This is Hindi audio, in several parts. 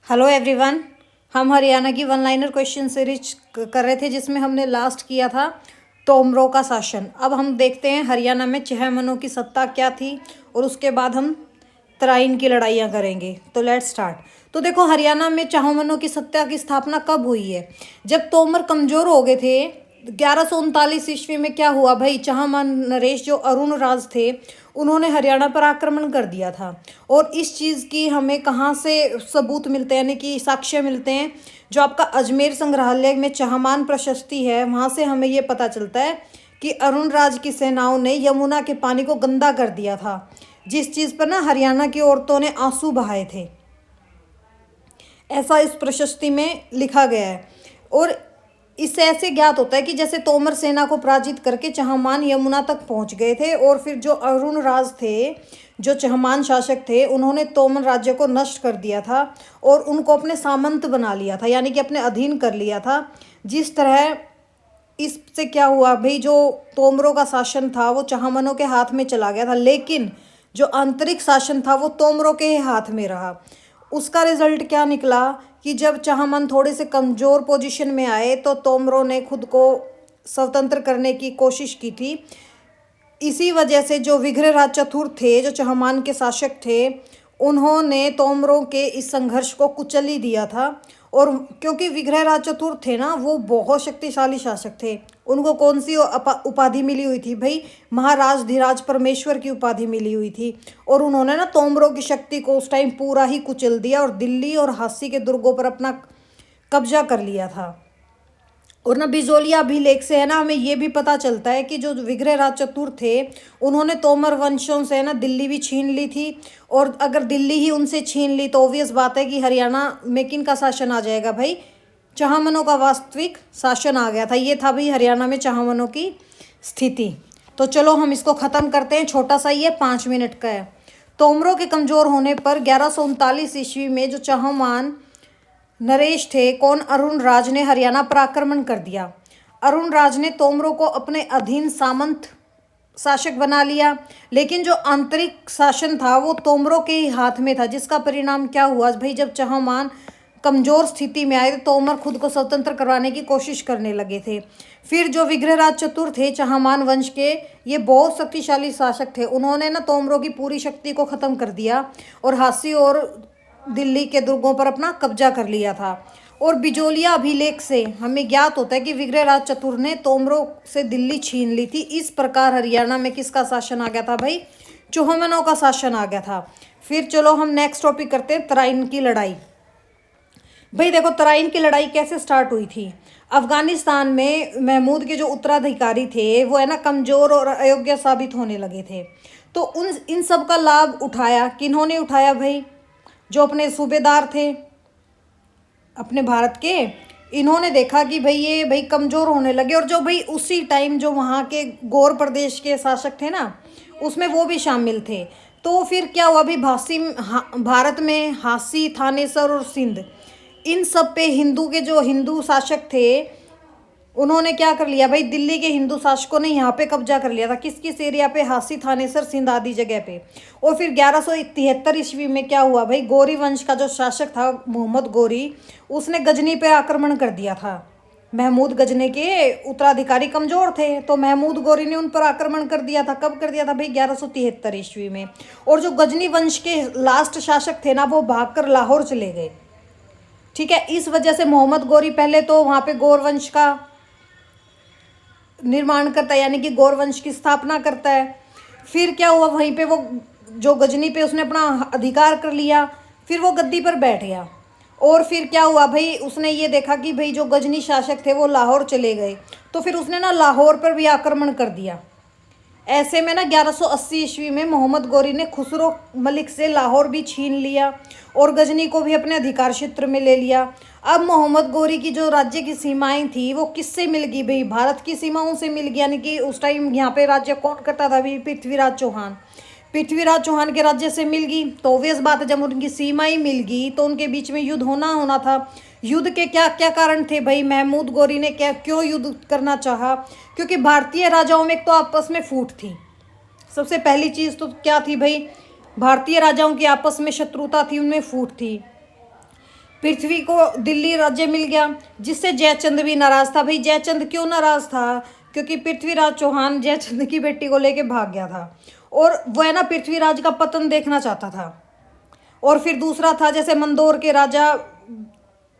Hello everyone. हम हरियाणा की वन लाइनर क्वेश्चन सीरीज कर रहे थे जिसमें हमने लास्ट किया था तोमरों का शासन। अब हम देखते हैं हरियाणा में चहमनों की सत्ता क्या थी और उसके बाद हम तराइन की लड़ाइयाँ करेंगे। तो लेट्स स्टार्ट। तो देखो, हरियाणा में चहमनों की सत्ता की स्थापना कब हुई है? जब तोमर कमज़ोर हो गए थे 1139 ईस्वी में। क्या हुआ भाई, चहमान नरेश जो अरुण राज थे उन्होंने हरियाणा पर आक्रमण कर दिया था। और इस चीज़ की हमें कहाँ से सबूत मिलते हैं, यानी कि साक्ष्य मिलते हैं? जो आपका अजमेर संग्रहालय में चहमान प्रशस्ति है, वहाँ से हमें ये पता चलता है कि अरुण राज की सेनाओं ने यमुना के पानी को गंदा कर दिया था, जिस चीज़ पर ना हरियाणा की औरतों ने आंसू बहाए थे। ऐसा इस प्रशस्ति में लिखा गया है। और इससे ऐसे ज्ञात होता है कि जैसे तोमर सेना को पराजित करके चहमान यमुना तक पहुंच गए थे, और फिर जो अरुण राज थे, जो चहमान शासक थे, उन्होंने तोमर राज्य को नष्ट कर दिया था और उनको अपने सामंत बना लिया था, यानी कि अपने अधीन कर लिया था। जिस तरह इससे क्या हुआ भाई, जो तोमरों का शासन था वो चहमनों के हाथ में चला गया था, लेकिन जो आंतरिक शासन था वो तोमरों के हाथ में रहा। उसका रिजल्ट क्या निकला कि जब चहमन थोड़े से कमज़ोर पोजीशन में आए तो तोमरों ने खुद को स्वतंत्र करने की कोशिश की थी। इसी वजह से जो विग्रहराज चतुर्थ थे, जो चहमान के शासक थे, उन्होंने तोमरों के इस संघर्ष को कुचल ही दिया था। और क्योंकि विग्रहराज चतुर्थ थे ना, वो बहुत शक्तिशाली शासक थे। उनको कौन सी उपाधि मिली हुई थी भाई? महाराज धीराज परमेश्वर की उपाधि मिली हुई थी। और उन्होंने ना तोमरों की शक्ति को उस टाइम पूरा ही कुचल दिया और दिल्ली और हांसी के दुर्गों पर अपना कब्जा कर लिया था। और ना बिजोलिया अभिलेख से है ना, हमें ये भी पता चलता है कि जो विग्रहराज चतुर्थ थे उन्होंने तोमर वंशों से है ना दिल्ली भी छीन ली थी। और अगर दिल्ली ही उनसे छीन ली तो ऑब्वियस बात है कि हरियाणा में किन का शासन आ जाएगा भाई? चहमनों का वास्तविक शासन आ गया था। ये था भाई हरियाणा में चहमनों की स्थिति। तो चलो हम इसको ख़त्म करते हैं, छोटा सा ये 5 मिनट का है। तोमरों के कमज़ोर होने पर 1139 ईस्वी में जो चहमान नरेश थे, कौन? अरुण राज ने हरियाणा पर आक्रमण कर दिया। अरुण राज ने तोमरों को अपने अधीन सामंत शासक बना लिया, लेकिन जो आंतरिक शासन था वो तोमरों के ही हाथ में था, जिसका परिणाम क्या हुआ भाई? जब चहमान कमज़ोर स्थिति में आए तो तोमर खुद को स्वतंत्र करवाने की कोशिश करने लगे थे। फिर जो विग्रहराज चतुर थे चहमान वंश के, ये बहुत शक्तिशाली शासक थे। उन्होंने ना तोमरों की पूरी शक्ति को ख़त्म कर दिया और हांसी और दिल्ली के दुर्गों पर अपना कब्जा कर लिया था। और बिजोलिया अभिलेख से हमें ज्ञात होता है कि विग्रहराज चतुर ने तोमरों से दिल्ली छीन ली थी। इस प्रकार हरियाणा में किसका शासन आ गया था भाई? चौहानों का शासन आ गया था। फिर चलो हम नेक्स्ट टॉपिक करते हैं, तराइन की लड़ाई। भाई देखो, तराइन की लड़ाई कैसे स्टार्ट हुई थी? अफगानिस्तान में महमूद के जो उत्तराधिकारी थे वो है ना कमज़ोर और अयोग्य साबित होने लगे थे। तो उन इन सब का लाभ उठाया किन्होंने उठाया भाई? जो अपने सूबेदार थे अपने भारत के, इन्होंने देखा कि भाई ये भाई कमज़ोर होने लगे। और जो भाई उसी टाइम जो वहाँ के गौर प्रदेश के शासक थे ना, उसमें वो भी शामिल थे। तो फिर क्या हुआ भाई, भारत में हांसी, थानेसर और सिंध, इन सब पे हिंदू के जो हिंदू शासक थे उन्होंने क्या कर लिया भाई? दिल्ली के हिंदू शासकों ने यहाँ पे कब्जा कर लिया था। किस किस एरिया पे? हांसी, थानेसर, सिंध आदि जगह पे। और फिर 1173 ईस्वी में क्या हुआ भाई? गौरी वंश का जो शासक था मोहम्मद गौरी, उसने गजनी पे आक्रमण कर दिया था। महमूद गजनी के उत्तराधिकारी कमज़ोर थे तो महमूद गौरी ने उन पर आक्रमण कर दिया था। कब कर दिया था भाई? 1173 ईस्वी में। और जो गजनी वंश के लास्ट शासक थे ना, वो भागकर लाहौर चले गए। ठीक है, इस वजह से मोहम्मद गौरी पहले तो वहाँ पे गौर वंश का निर्माण करता है, यानी कि गौर वंश की स्थापना करता है। फिर क्या हुआ वहीं पे, वो जो गजनी पे उसने अपना अधिकार कर लिया, फिर वो गद्दी पर बैठ गया। और फिर क्या हुआ भाई, उसने ये देखा कि भाई जो गजनी शासक थे वो लाहौर चले गए, तो फिर उसने ना लाहौर पर भी आक्रमण कर दिया। ऐसे में ना 1180 ईस्वी में मोहम्मद गौरी ने खुसरो मलिक से लाहौर भी छीन लिया और गजनी को भी अपने अधिकार क्षेत्र में ले लिया। अब मोहम्मद गौरी की जो राज्य की सीमाएं थी वो किससे मिल गई भाई? भारत की सीमाओं से मिल गई। यानी कि उस टाइम यहाँ पे राज्य कौन करता था भाई? पृथ्वीराज चौहान। पृथ्वीराज चौहान के राज्य से मिल गई तो ऑब्वियस बात है, जब उनकी सीमाएं मिल गई तो उनके बीच में युद्ध होना था। युद्ध के क्या क्या कारण थे भाई? महमूद गौरी ने क्यों युद्ध करना चाहा? क्योंकि भारतीय राजाओं में एक तो आपस में फूट थी। सबसे पहली चीज़ तो क्या थी भाई? भारतीय राजाओं की आपस में शत्रुता थी, उनमें फूट थी। पृथ्वी को दिल्ली राज्य मिल गया, जिससे जयचंद भी नाराज था। भाई जयचंद क्यों नाराज था? क्योंकि पृथ्वीराज चौहान जयचंद की बेटी को लेके भाग गया था और वो है ना पृथ्वीराज का पतन देखना चाहता था। और फिर दूसरा था जैसे मंदोर के राजा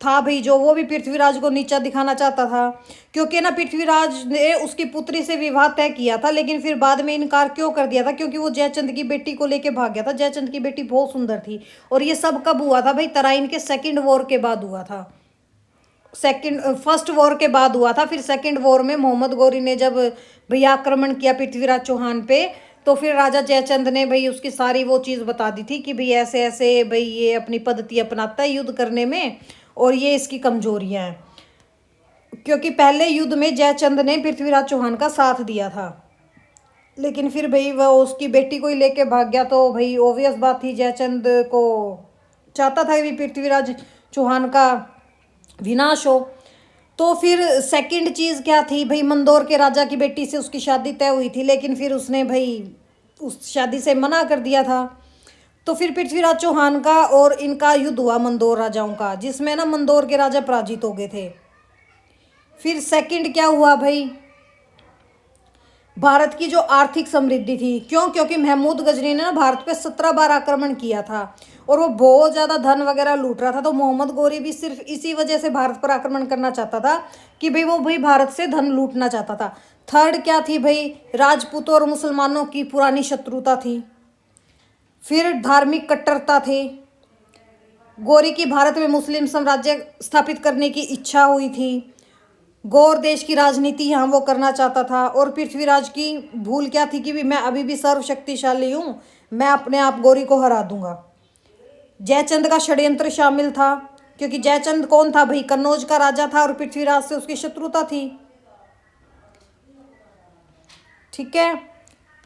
था भाई जो, वो भी पृथ्वीराज को नीचा दिखाना चाहता था, क्योंकि ना पृथ्वीराज ने उसकी पुत्री से विवाह तय किया था, लेकिन फिर बाद में इनकार क्यों कर दिया था? क्योंकि वो जयचंद की बेटी को लेके भाग गया था। जयचंद की बेटी बहुत सुंदर थी। और ये सब कब हुआ था भाई? तराइन के सेकंड वॉर के बाद हुआ था। फर्स्ट वॉर के बाद हुआ था। फिर सेकंड वॉर में मोहम्मद गौरी ने जब भैया आक्रमण किया पृथ्वीराज चौहान पे, तो फिर राजा जयचंद ने भाई उसकी सारी वो चीज़ बता दी थी कि भाई ऐसे ऐसे भाई ये अपनी पद्धति अपनाता है युद्ध करने में, और ये इसकी कमजोरियां हैं। क्योंकि पहले युद्ध में जयचंद ने पृथ्वीराज चौहान का साथ दिया था, लेकिन फिर भाई वह उसकी बेटी को ही लेके भाग गया, तो भाई ऑब्वियस बात थी जयचंद को चाहता था कि पृथ्वीराज चौहान का विनाश हो। तो फिर सेकंड चीज़ क्या थी भाई? मंदोर के राजा की बेटी से उसकी शादी तय हुई थी, लेकिन फिर उसने भाई उस शादी से मना कर दिया था। तो फिर पृथ्वीराज चौहान का और इनका युद्ध हुआ मंदोर राजाओं का, जिसमें ना मंदोर के राजा पराजित हो गए थे। फिर सेकंड क्या हुआ भाई? भारत की जो आर्थिक समृद्धि थी, क्यों? क्योंकि महमूद गजनी ने ना भारत पे 17 बार आक्रमण किया था और वो बहुत ज़्यादा धन वगैरह लूट रहा था। तो मोहम्मद गौरी भी सिर्फ इसी वजह से भारत पर आक्रमण करना चाहता था कि भाई वो भाई भारत से धन लूटना चाहता था। थर्ड क्या थी भाई? राजपूतों और मुसलमानों की पुरानी शत्रुता थी। फिर धार्मिक कट्टरता थी। गौरी की भारत में मुस्लिम साम्राज्य स्थापित करने की इच्छा हुई थी। गौर देश की राजनीति यहाँ वो करना चाहता था। और पृथ्वीराज की भूल क्या थी कि भी मैं अभी भी सर्वशक्तिशाली हूँ, मैं अपने आप गौरी को हरा दूंगा। जयचंद का षड्यंत्र शामिल था, क्योंकि जयचंद कौन था भाई? कन्नौज का राजा था और पृथ्वीराज से उसकी शत्रुता थी। ठीक है,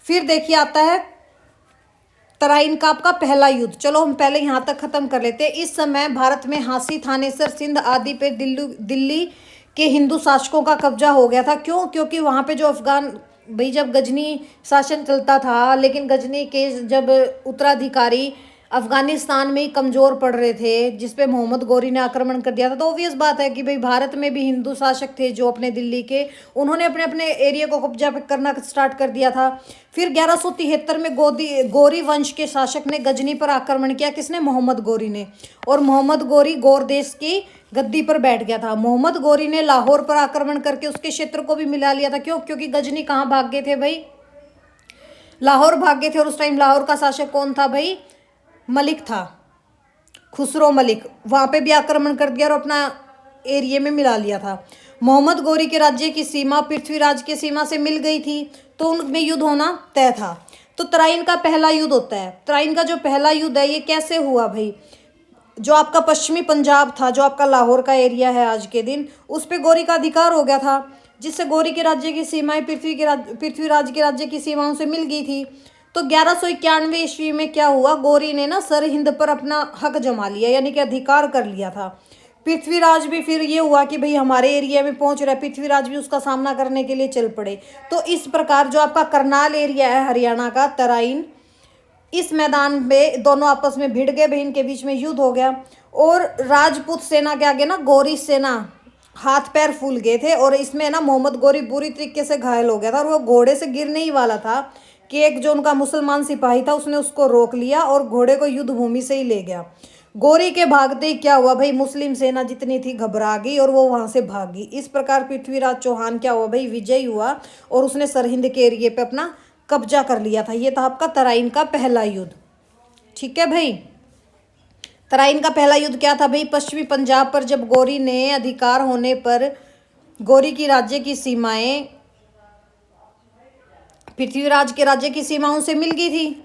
फिर देखिए आता है तराइन का आपका पहला युद्ध। चलो हम पहले यहाँ तक खत्म कर लेते हैं। इस समय भारत में हांसी, थानेसर, सिंध आदि पे दिल्ली के हिंदू शासकों का कब्जा हो गया था। क्यों? क्योंकि वहाँ पे जो अफगान भाई जब गजनी शासन चलता था, लेकिन गजनी के जब उत्तराधिकारी अफगानिस्तान में ही कमज़ोर पड़ रहे थे, जिस पे मोहम्मद गौरी ने आक्रमण कर दिया था, तो ऑब्वियस बात है कि भाई भारत में भी हिंदू शासक थे जो अपने दिल्ली के, उन्होंने अपने अपने एरिया को कब्जा करना स्टार्ट कर दिया था। फिर 1173 में गौरी वंश के शासक ने गजनी पर आक्रमण किया। किसने? मोहम्मद गौरी ने। और मोहम्मद गौरी गौर देश की गद्दी पर बैठ गया था। मोहम्मद गौरी ने लाहौर पर आक्रमण करके उसके क्षेत्र को भी मिला लिया था। क्यों? क्योंकि गजनी कहाँ भाग गए थे भाई? लाहौर भाग गए थे। और उस टाइम लाहौर का शासक कौन था भाई? मलिक था, खुसरो मलिक। वहाँ पे भी आक्रमण कर दिया और अपना एरिया में मिला लिया था। मोहम्मद गौरी के राज्य की सीमा पृथ्वीराज की सीमा से मिल गई थी, तो उनमें युद्ध होना तय था। तो तराइन का पहला युद्ध होता है। तराइन का जो पहला युद्ध है ये कैसे हुआ भाई? जो आपका पश्चिमी पंजाब था, जो आपका लाहौर का एरिया है आज के दिन, उस पर गौरी का अधिकार हो गया था, जिससे गौरी के राज्य की सीमाएं पृथ्वीराज के राज्य की सीमाओं से मिल गई थी। तो 1191 ईस्वी में क्या हुआ? गौरी ने ना सरहिंद पर अपना हक जमा लिया, यानी कि अधिकार कर लिया था। पृथ्वीराज भी फिर ये हुआ कि भाई हमारे एरिया में पहुंच रहा है, पृथ्वीराज भी उसका सामना करने के लिए चल पड़े। तो इस प्रकार जो आपका करनाल एरिया है हरियाणा का, तराइन, इस मैदान में दोनों आपस में भिड़ गए, बहन के बीच में युद्ध हो गया। और राजपूत सेना के आगे ना गौरी सेना हाथ पैर फूल गए थे। और इसमें ना मोहम्मद गौरी बुरी तरीके से घायल हो गया था, और वो घोड़े से गिरने ही वाला था कि एक जो उनका मुसलमान सिपाही था उसने उसको रोक लिया और घोड़े को युद्ध भूमि से ही ले गया। गौरी के भागते ही क्या हुआ भाई? मुस्लिम सेना जितनी थी घबरा गई और वो वहां से भागी। इस प्रकार पृथ्वीराज चौहान क्या हुआ भाई? विजयी हुआ और उसने सरहिंद के एरिए पे अपना कब्जा कर लिया था। ये था आपका तराइन का पहला युद्ध। ठीक है भाई, तराइन का पहला युद्ध क्या था भाई? पश्चिमी पंजाब पर जब गौरी ने अधिकार होने पर गौरी की राज्य की सीमाएं पृथ्वीराज के राज्य की सीमाओं से मिल गई थी।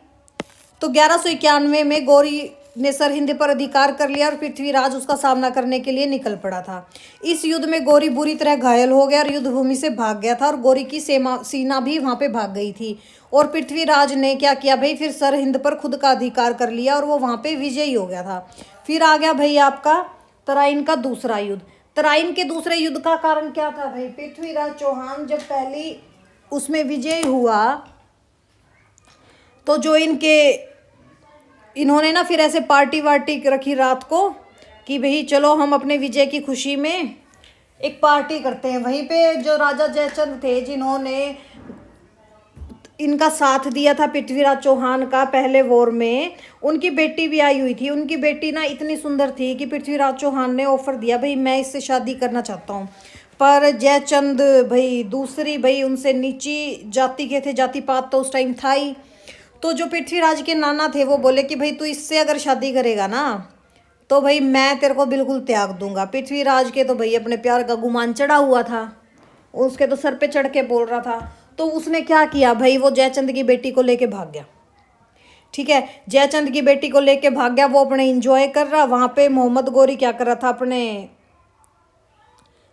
तो 1191 में गौरी ने सरहिंद पर अधिकार कर लिया और पृथ्वीराज उसका सामना करने के लिए निकल पड़ा था। इस युद्ध में गौरी बुरी तरह घायल हो गया और युद्ध भूमि से भाग गया था, और गौरी की सेना भी वहां पे भाग गई थी। और पृथ्वीराज ने क्या किया भाई? फिर सरहिंद पर खुद का अधिकार कर लिया और वो वहां पे विजयी हो गया था। फिर आ गया भाई आपका तराइन का दूसरा युद्ध। तराइन के दूसरे युद्ध का कारण क्या था भाई? पृथ्वीराज चौहान जब पहली उसमें विजयी हुआ, तो जो इन्होंने ना फिर ऐसे पार्टी वार्टी रखी रात को कि भाई चलो हम अपने विजय की खुशी में एक पार्टी करते हैं। वहीं पे जो राजा जयचंद थे, जिन्होंने इनका साथ दिया था पृथ्वीराज चौहान का पहले वॉर में, उनकी बेटी भी आई हुई थी। उनकी बेटी ना इतनी सुंदर थी कि पृथ्वीराज चौहान ने ऑफर दिया, भाई मैं इससे शादी करना चाहता हूँ। पर जयचंद भाई दूसरी भाई उनसे नीची जाति के थे, जाति पात तो उस टाइम था ही। तो जो पृथ्वीराज के नाना थे वो बोले कि भाई तू इससे अगर शादी करेगा ना तो भाई मैं तेरे को बिल्कुल त्याग दूंगा। पृथ्वीराज के तो भाई अपने प्यार का गुमान चढ़ा हुआ था, उसके तो सर पे चढ़ के बोल रहा था। तो उसने क्या किया भाई, वो जयचंद की बेटी को लेके भाग गया। ठीक है, जयचंद की बेटी को लेके भाग गया, वो अपने एंजॉय कर रहा। वहां पे मोहम्मद गोरी क्या कर रहा था, अपने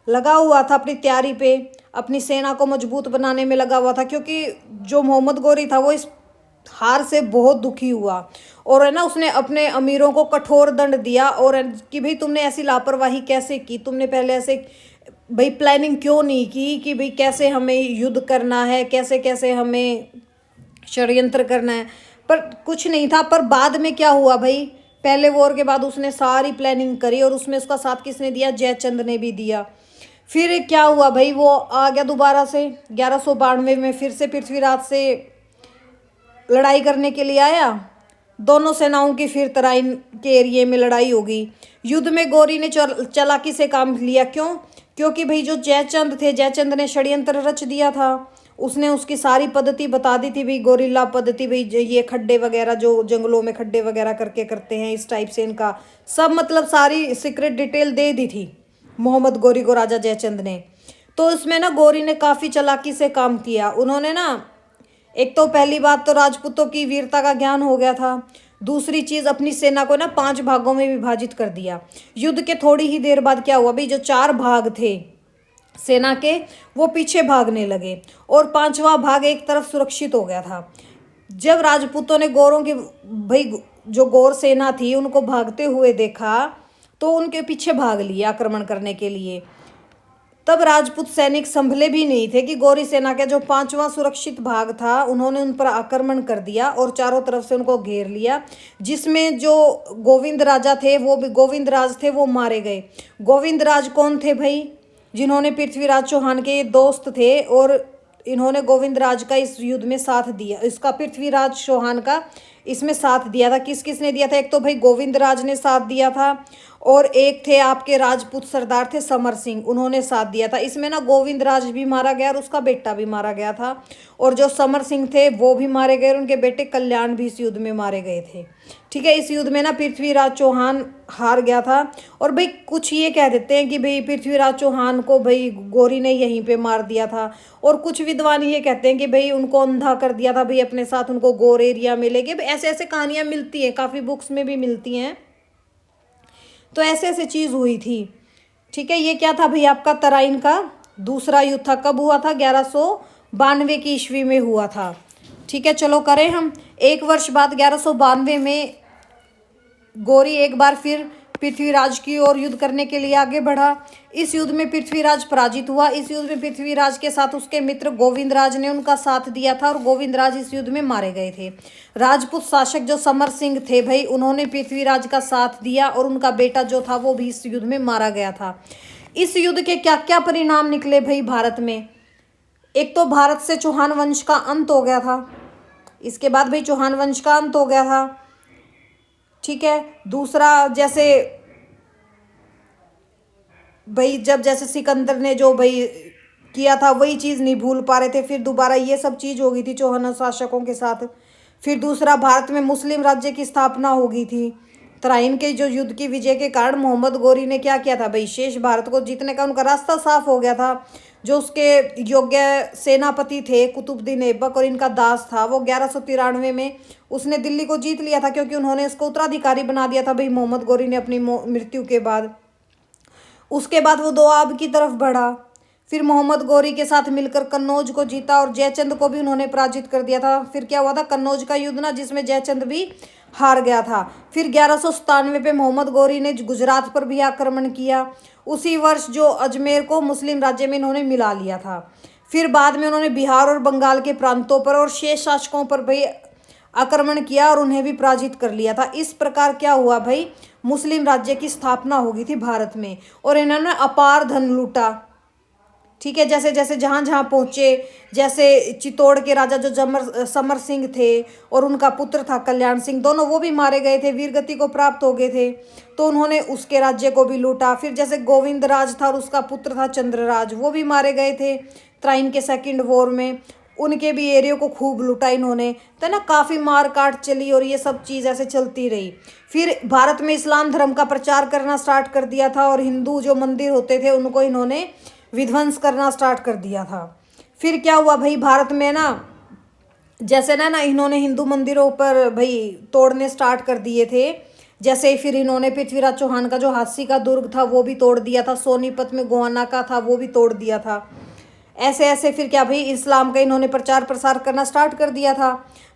लगा हुआ था अपनी तैयारी पे, अपनी सेना को मजबूत बनाने में लगा हुआ था। क्योंकि जो मोहम्मद गोरी था वो इस हार से बहुत दुखी हुआ और है ना उसने अपने अमीरों को कठोर दंड दिया और कि भाई तुमने ऐसी लापरवाही कैसे की, तुमने पहले ऐसे भाई प्लानिंग क्यों नहीं की कि भाई कैसे हमें युद्ध करना है, कैसे कैसे हमें षड्यंत्र करना है। पर कुछ नहीं था। पर बाद में क्या हुआ भाई, पहले वॉर के बाद उसने सारी प्लानिंग करी और उसमें उसका साथ किसने दिया, जयचंद ने भी दिया। फिर क्या हुआ भाई, वो आ गया दोबारा से 1192 में फिर से पृथ्वीराज से लड़ाई करने के लिए आया। दोनों सेनाओं की फिर तराइन के एरिए में लड़ाई होगी। युद्ध में गौरी ने चालाकी से काम लिया। क्यों? क्योंकि भाई जो जयचंद थे, जयचंद ने षड्यंत्र रच दिया था। उसने उसकी सारी पद्धति बता दी थी भाई, गोरिल्ला पद्धति, भाई ये खड्डे वगैरह जो जंगलों में खड्डे वगैरह करके करते हैं, इस टाइप से इनका सब मतलब सारी सीक्रेट डिटेल दे दी थी मोहम्मद गोरी को राजा जयचंद ने। तो इसमें ना गोरी ने काफ़ी चालाकी से काम किया। उन्होंने ना एक तो पहली बात तो राजपूतों की वीरता का ज्ञान हो गया था। दूसरी चीज अपनी सेना को ना 5 भागों में विभाजित कर दिया। युद्ध के थोड़ी ही देर बाद क्या हुआ भाई, जो 4 भाग थे सेना के वो पीछे भागने लगे और 5वां भाग एक तरफ सुरक्षित हो गया था। जब राजपूतों ने गौरों की भाई जो गौर सेना थी उनको भागते हुए देखा तो उनके पीछे भाग लिए आक्रमण करने के लिए। तब राजपूत सैनिक संभले भी नहीं थे कि गौरी सेना का जो 5वां सुरक्षित भाग था उन्होंने उन पर आक्रमण कर दिया और चारों तरफ से उनको घेर लिया। जिसमें जो गोविंद राजा थे वो भी गोविंद राज थे, वो मारे गए। गोविंद राज कौन थे भाई, जिन्होंने पृथ्वीराज चौहान के दोस्त थे और इन्होंने गोविंद राज का इस युद्ध में साथ दिया, इसका पृथ्वीराज चौहान का इसमें साथ दिया था। किस किस ने दिया था, एक तो भाई गोविंद राज ने साथ दिया था और एक थे आपके राजपूत सरदार थे समर सिंह, उन्होंने साथ दिया था। इसमें ना गोविंद राज भी मारा गया और उसका बेटा भी मारा गया था और जो समर सिंह थे वो भी मारे गए और उनके बेटे कल्याण भी इस युद्ध में मारे गए थे। ठीक है, इस युद्ध में ना पृथ्वीराज चौहान हार गया था। और भाई कुछ ये कह देते हैं कि भाई पृथ्वीराज चौहान को भाई गौरी ने यहीं पे मार दिया था और कुछ विद्वान ये कहते हैं कि भाई उनको अंधा कर दिया था भाई, अपने साथ उनको गौर एरिया में लेके। ऐसे ऐसे कहानियाँ मिलती हैं, काफ़ी बुक्स में भी मिलती हैं। तो ऐसे ऐसे चीज़ हुई थी। ठीक है, ये क्या था भाई आपका तराइन का दूसरा युद्ध था। कब हुआ था, 1192 की ईस्वी में हुआ था। ठीक है, चलो करें हम। 1 वर्ष बाद 1192 में गौरी एक बार फिर पृथ्वीराज की ओर युद्ध करने के लिए आगे बढ़ा। इस युद्ध में पृथ्वीराज पराजित हुआ। इस युद्ध में पृथ्वीराज के साथ उसके मित्र गोविंदराज ने उनका साथ दिया था और गोविंदराज इस युद्ध में मारे गए थे। राजपूत शासक जो समर सिंह थे भाई, उन्होंने पृथ्वीराज का साथ दिया और उनका बेटा जो था वो भी इस युद्ध में मारा गया था। इस युद्ध के क्या क्या परिणाम निकले भाई भारत में। एक तो भारत से चौहान वंश का अंत हो गया था। इसके बाद भाई चौहान वंश का अंत हो गया था। ठीक है, दूसरा जैसे भाई जब जैसे सिकंदर ने जो भाई किया था वही चीज़ नहीं भूल पा रहे थे, फिर दोबारा ये सब चीज़ हो गई थी चौहान शासकों के साथ। फिर दूसरा भारत में मुस्लिम राज्य की स्थापना हो गई थी। तराइन के जो युद्ध की विजय के कारण मोहम्मद गोरी ने क्या किया था भाई, शेष भारत को जीतने का उनका रास्ता साफ हो गया था। जो उसके योग्य सेनापति थे कुतुबुद्दीन ऐबक और इनका दास था, वो 1193 में उसने दिल्ली को जीत लिया था क्योंकि उन्होंने इसको उत्तराधिकारी बना दिया था भाई मोहम्मद गोरी ने अपनी मृत्यु के बाद। उसके बाद वो दोआब की तरफ बढ़ा। फिर मोहम्मद गोरी के साथ मिलकर कन्नौज को जीता और जयचंद को भी उन्होंने पराजित कर दिया था। फिर क्या हुआ था, कन्नौज का युद्ध ना, जिसमें जयचंद भी हार गया था। फिर 1197 पे मोहम्मद गोरी ने गुजरात पर भी आक्रमण किया। उसी वर्ष जो अजमेर को मुस्लिम राज्य में इन्होंने मिला लिया था। फिर बाद में उन्होंने बिहार और बंगाल के प्रांतों पर और शेष शासकों पर भी आक्रमण किया और उन्हें भी पराजित कर लिया था। इस प्रकार क्या हुआ भाई, मुस्लिम राज्य की स्थापना हो गई थी भारत में। और इन्होंने अपार धन लूटा, ठीक है। जैसे जैसे जहाँ जहाँ पहुँचे, जैसे चित्तौड़ के राजा जो समर सिंह थे और उनका पुत्र था कल्याण सिंह, दोनों वो भी मारे गए थे, वीरगति को प्राप्त हो गए थे, तो उन्होंने उसके राज्य को भी लूटा। फिर जैसे गोविंद राज था और उसका पुत्र था चंद्रराज, वो भी मारे गए थे तराइन के सेकंड वॉर में, उनके भी एरियो को खूब लूटा इन्होंने, तो ना काफ़ी मार काट चली और ये सब चीज़ ऐसे चलती रही। फिर भारत में इस्लाम धर्म का प्रचार करना स्टार्ट कर दिया था और हिंदू जो मंदिर होते थे उनको इन्होंने विध्वंस करना स्टार्ट कर दिया था। फिर क्या हुआ भाई, भारत में ना जैसे ना इन्होंने हिंदू मंदिरों पर भाई तोड़ने स्टार्ट कर दिए थे। जैसे फिर इन्होंने पृथ्वीराज चौहान का जो हाथी का दुर्ग था वो भी तोड़ दिया था, सोनीपत में गोवाना का था वो भी तोड़ दिया था। ऐसे ऐसे फिर क्या भाई, इस्लाम का इन्होंने प्रचार प्रसार करना स्टार्ट कर दिया था।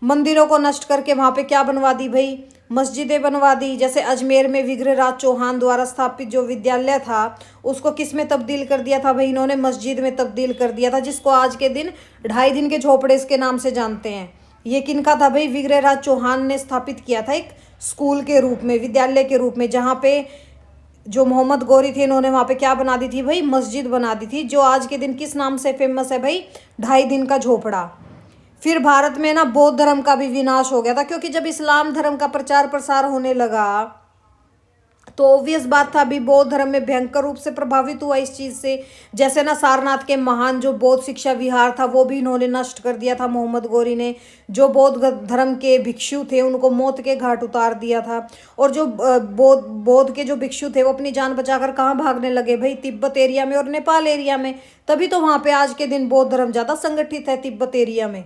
मंदिरों को नष्ट करके वहाँ पे क्या बनवा दी भाई, मस्जिदें बनवा दी। जैसे अजमेर में विग्रहराज चौहान द्वारा स्थापित जो विद्यालय था उसको किस में तब्दील कर दिया था भाई, इन्होंने मस्जिद में तब्दील कर दिया था, जिसको आज के दिन 2.5 दिन के झोपड़े के नाम से जानते हैं। ये किनका था भाई, विग्रहराज चौहान ने स्थापित किया था, एक स्कूल के रूप में, विद्यालय के रूप में, जहाँ पे जो मोहम्मद गौरी थे इन्होंने वहाँ पे क्या बना दी थी भाई, मस्जिद बना दी थी, जो आज के दिन किस नाम से फेमस है भाई, 2.5 दिन का झोपड़ा। फिर भारत में ना बौद्ध धर्म का भी विनाश हो गया था, क्योंकि जब इस्लाम धर्म का प्रचार प्रसार होने लगा तो ऑब्वियस बात था अभी बौद्ध धर्म में भयंकर रूप से प्रभावित हुआ इस चीज़ से। जैसे ना सारनाथ के महान जो बौद्ध शिक्षा विहार था वो भी इन्होंने नष्ट कर दिया था मोहम्मद गौरी ने। जो बौद्ध धर्म के भिक्षु थे उनको मौत के घाट उतार दिया था। और जो बौद्ध के जो भिक्षु थे वो अपनी जान बचाकर कहाँ भागने लगे भाई, तिब्बत एरिया में और नेपाल एरिया में। तभी तो वहाँ पे आज के दिन बौद्ध धर्म ज़्यादा संगठित है, तिब्बत एरिया में।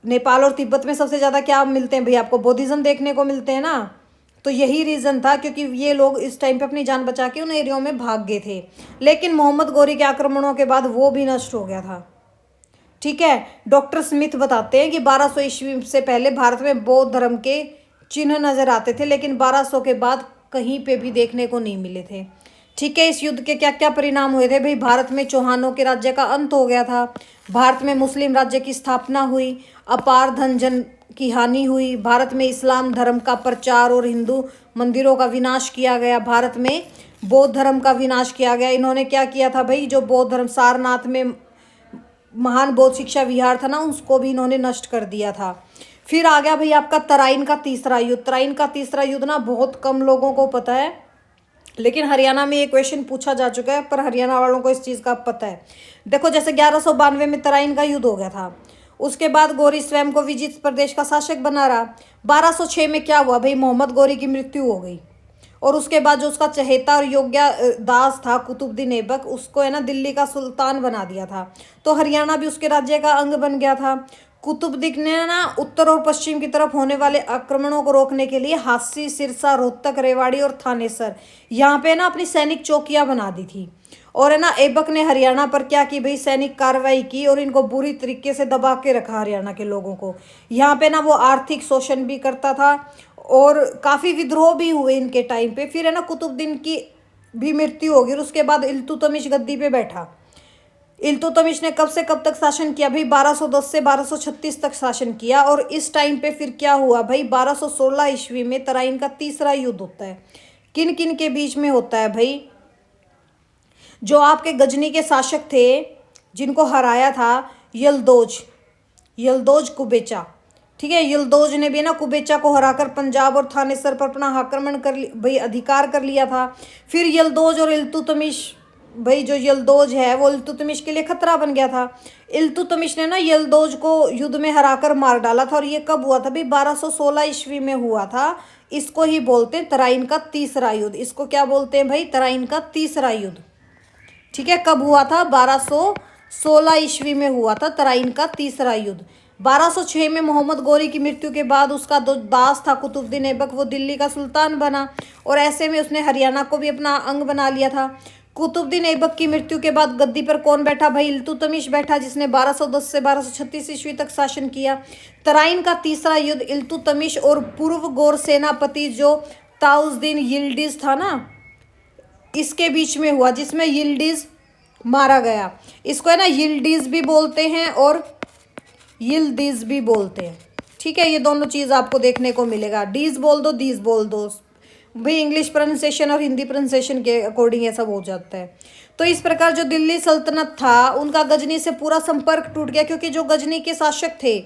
नेपाल और तिब्बत में सबसे ज़्यादा क्या मिलते हैं भाई, आपको बौद्धिज्म देखने को मिलते हैं ना। तो यही रीज़न था, क्योंकि ये लोग इस टाइम पे अपनी जान बचा के उन एरियो में भाग गए थे। लेकिन मोहम्मद गौरी के आक्रमणों के बाद वो भी नष्ट हो गया था, ठीक है। डॉक्टर स्मिथ बताते हैं कि 1200 ईस्वी से पहले भारत में बौद्ध धर्म के चिन्ह नज़र आते थे, लेकिन 1200 के बाद कहीं पे भी देखने को नहीं मिले थे, ठीक है। इस युद्ध के क्या क्या परिणाम हुए थे भाई, भारत में चौहानों के राज्य का अंत हो गया था, भारत में मुस्लिम राज्य की स्थापना हुई, अपार धन जन की हानि हुई, भारत में इस्लाम धर्म का प्रचार और हिंदू मंदिरों का विनाश किया गया, भारत में बौद्ध धर्म का विनाश किया गया। इन्होंने क्या किया था भाई, जो बौद्ध धर्म सारनाथ में महान बौद्ध शिक्षा विहार था ना उसको भी इन्होंने नष्ट कर दिया था। फिर आ गया भाई आपका तराइन का तीसरा युद्ध। तराइन का तीसरा युद्ध ना बहुत कम लोगों को पता है, लेकिन हरियाणा में ये क्वेश्चन पूछा जा चुका है, पर हरियाणा वालों को इस चीज़ का पता है। देखो जैसे 1192 में तराइन का युद्ध हो गया था, उसके बाद गौरी स्वयं को विजित प्रदेश का शासक बना रहा। 1206 में क्या हुआ भाई, मोहम्मद गौरी की मृत्यु हो गई और उसके बाद जो उसका चहेता और योग्य दास था कुतुबुद्दीन ऐबक, उसको है ना दिल्ली का सुल्तान बना दिया था, तो हरियाणा भी उसके राज्य का अंग बन गया था। कुतुबुद्दीन ने ना उत्तर और पश्चिम की तरफ होने वाले आक्रमणों को रोकने के लिए हांसी, सिरसा, रोहतक, रेवाड़ी और थानेसर यहाँ पे ना अपनी सैनिक चौकियां बना दी थी। और है ना ऐबक ने हरियाणा पर क्या की भाई, सैनिक कार्रवाई की और इनको बुरी तरीके से दबा के रखा हरियाणा के लोगों को। यहाँ पे ना वो आर्थिक शोषण भी करता था और काफ़ी विद्रोह भी हुए इनके टाइम पे। फिर है ना कुतुबुद्दीन की भी मृत्यु होगी और उसके बाद इल्तुतमिश गद्दी पे बैठा। इल्तुतमिश ने कब से कब तक शासन किया भाई, 1210 से 1236 तक शासन किया। और इस टाइम पे फिर क्या हुआ भाई, 1216 ईस्वी में तराइन का तीसरा युद्ध होता है। किन किन के बीच में होता है भाई, जो आपके गजनी के शासक थे जिनको हराया था यलदौज कुबेचा, ठीक है। यलदौज ने भी ना कुबेचा को हराकर पंजाब और थानेसर पर अपना आक्रमण कर भाई अधिकार कर लिया था। फिर यलदौज और इल्तुतमिश भाई, जो यलदौज है वो इल्तुतमिश के लिए खतरा बन गया था। इल्तुतमिश ने ना यलदौज को युद्ध में हराकर मार डाला था। और ये कब हुआ था भाई, 1216 ईस्वी में हुआ था। इसको ही बोलते हैं तराइन का तीसरा युद्ध। इसको क्या बोलते हैं भाई, तराइन का तीसरा युद्ध, ठीक है। कब हुआ था, 1216 ईस्वी में हुआ था तराइन का तीसरा युद्ध। 1206 में मोहम्मद गौरी की मृत्यु के बाद उसका जो दास था कुतुबुद्दीन ऐबक, वो दिल्ली का सुल्तान बना और ऐसे में उसने हरियाणा को भी अपना अंग बना लिया था। कुतुबुद्दीन ऐबक की मृत्यु के बाद गद्दी पर कौन बैठा भाई, इल्तुतमिश बैठा, जिसने 1210 से 1236 ईस्वी तक शासन किया। तराइन का तीसरा युद्ध इल्तुतमिश और पूर्व गौर सेनापति जो ताउसदीन यिल्डिज था ना, इसके बीच में हुआ, जिसमें यिल्डिज मारा गया। इसको है ना यिल्डिज भी बोलते हैं और यिल्दिज भी बोलते हैं, ठीक है। ये दोनों चीज़ आपको देखने को मिलेगा, डीज बोल दो, दीज बोल दो, भाई इंग्लिश प्रोनाउंसिएशन और हिंदी प्रोनाउंसिएशन के अकॉर्डिंग ऐसा हो जाता है। तो इस प्रकार जो दिल्ली सल्तनत था उनका गजनी से पूरा संपर्क टूट गया, क्योंकि जो गजनी के शासक थे,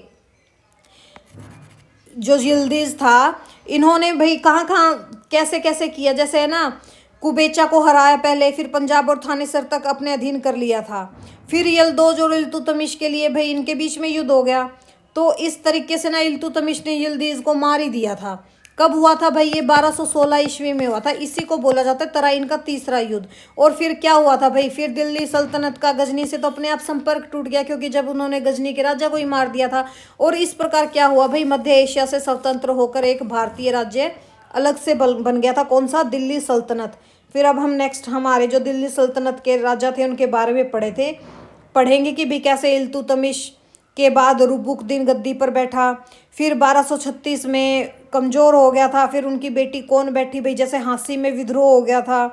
जो यिल्दिज था, इन्होंने भाई कहाँ कहाँ कैसे कैसे किया, जैसे है ना कुबेचा को हराया पहले, फिर पंजाब और थानेसर तक अपने अधीन कर लिया था, फिर यल्दोज और इल्तुतमिश के लिए भाई इनके बीच में युद्ध हो गया। तो इस तरीके से ना इल्तुतमिश ने यिल्दिज को मार ही दिया था। कब हुआ था भाई? ये 1216 ईस्वी में हुआ था। इसी को बोला जाता है तराइन का तीसरा युद्ध। और फिर क्या हुआ था भाई? फिर दिल्ली सल्तनत का गजनी से तो अपने आप संपर्क टूट गया, क्योंकि जब उन्होंने गजनी के राजा को ही मार दिया था। और इस प्रकार क्या हुआ भाई? मध्य एशिया से स्वतंत्र होकर एक भारतीय राज्य अलग से बन गया था। कौन सा? दिल्ली सल्तनत। फिर अब हम नेक्स्ट हमारे जो दिल्ली सल्तनत के राजा थे उनके बारे में पढ़ेंगे कि भी कैसे इल्तुतमिश के बाद रुबुक्दीन गद्दी पर बैठा, फिर 1236 में कमज़ोर हो गया था, फिर उनकी बेटी कौन बैठी भाई? जैसे हाँसी में विद्रोह हो गया था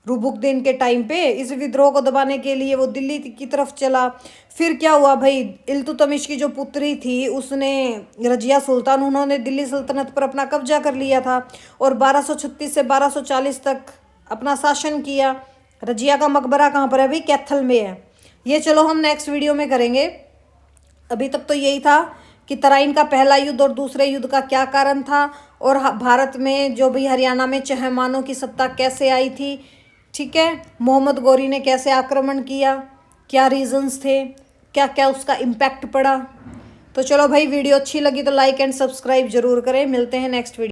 रुबुक्दीन के टाइम पे, इस विद्रोह को दबाने के लिए वो दिल्ली की तरफ चला। फिर क्या हुआ भाई? इल्तुतमिश की जो पुत्री थी उसने, रजिया सुल्तान, उन्होंने दिल्ली सल्तनत पर अपना कब्जा कर लिया था और 1236 से 1240 तक अपना शासन किया। रजिया का मकबरा कहाँ पर है भाई? कैथल में है। ये चलो हम नेक्स्ट वीडियो में करेंगे। अभी तक तो यही था कि तराइन का पहला युद्ध और दूसरे युद्ध का क्या कारण था, और भारत में जो भी हरियाणा में चहमानों की सत्ता कैसे आई थी, ठीक है, मोहम्मद गौरी ने कैसे आक्रमण किया, क्या रीजंस थे, क्या क्या उसका इम्पैक्ट पड़ा। तो चलो भाई, वीडियो अच्छी लगी तो लाइक एंड सब्सक्राइब जरूर करें। मिलते हैं नेक्स्ट वीडियो।